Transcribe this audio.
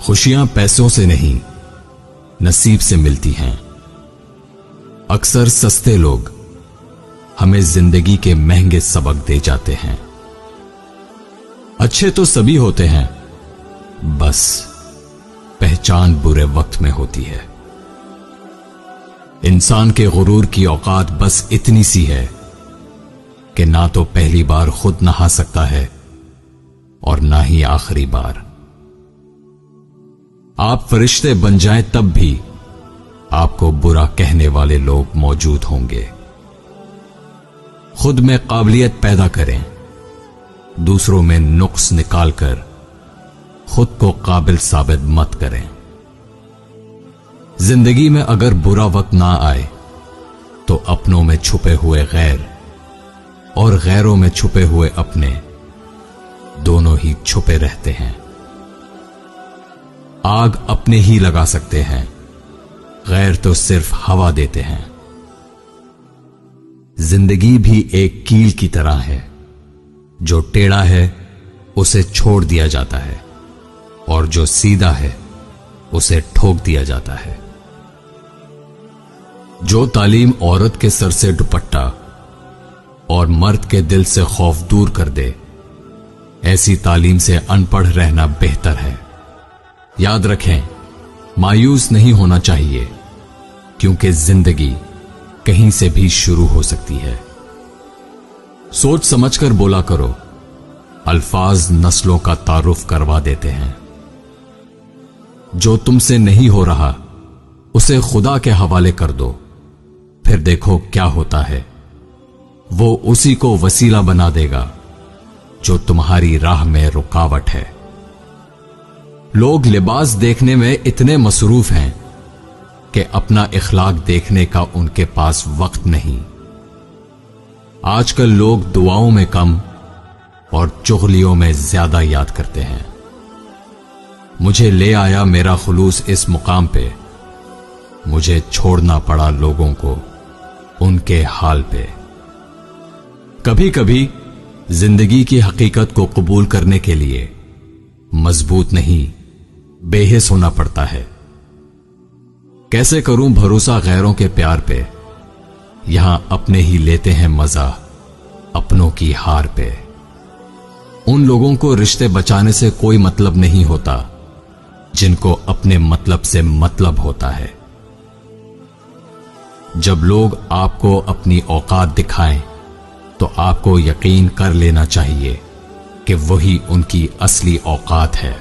खुशियां पैसों से नहीं, नसीब से मिलती हैं। अक्सर सस्ते लोग हमें जिंदगी के महंगे सबक दे जाते हैं। अच्छे तो सभी होते हैं, बस पहचान बुरे वक्त में होती है। इंसान के गुरूर की औकात बस इतनी सी है कि ना तो पहली बार खुद नहा सकता है और ना ही आखिरी बार। आप फरिश्ते बन जाएं तब भी आपको बुरा कहने वाले लोग मौजूद होंगे। खुद में काबिलियत पैदा करें, दूसरों में नुक्स निकालकर खुद को काबिल साबित मत करें। जिंदगी में अगर बुरा वक्त ना आए तो अपनों में छुपे हुए गैर और गैरों में छुपे हुए अपने, दोनों ही छुपे रहते हैं। आग अपने ही लगा सकते हैं, गैर तो सिर्फ हवा देते हैं। जिंदगी भी एक कील की तरह है, जो टेढ़ा है उसे छोड़ दिया जाता है और जो सीधा है उसे ठोक दिया जाता है। जो तालीम औरत के सर से दुपट्टा और मर्द के दिल से खौफ दूर कर दे, ऐसी तालीम से अनपढ़ रहना बेहतर है। याद रखें, मायूस नहीं होना चाहिए, क्योंकि जिंदगी कहीं से भी शुरू हो सकती है। सोच समझकर बोला करो, अल्फाज नस्लों का तारुफ करवा देते हैं। जो तुमसे नहीं हो रहा उसे खुदा के हवाले कर दो, फिर देखो क्या होता है। वो उसी को वसीला बना देगा जो तुम्हारी राह में रुकावट है। लोग लिबास देखने में इतने मसरूफ हैं कि अपना इखलाक देखने का उनके पास वक्त नहीं। आजकल लोग दुआओं में कम और चुगलियों में ज्यादा याद करते हैं। मुझे ले आया मेरा खुलूस इस मुकाम पे, मुझे छोड़ना पड़ा लोगों को उनके हाल पे। कभी कभी जिंदगी की हकीकत को कबूल करने के लिए मजबूत नहीं, बेहिस होना पड़ता है। कैसे करूं भरोसा गैरों के प्यार पे, यहां अपने ही लेते हैं मजा अपनों की हार पे। उन लोगों को रिश्ते बचाने से कोई मतलब नहीं होता जिनको अपने मतलब से मतलब होता है। जब लोग आपको अपनी औकात दिखाएं तो आपको यकीन कर लेना चाहिए कि वही उनकी असली औकात है।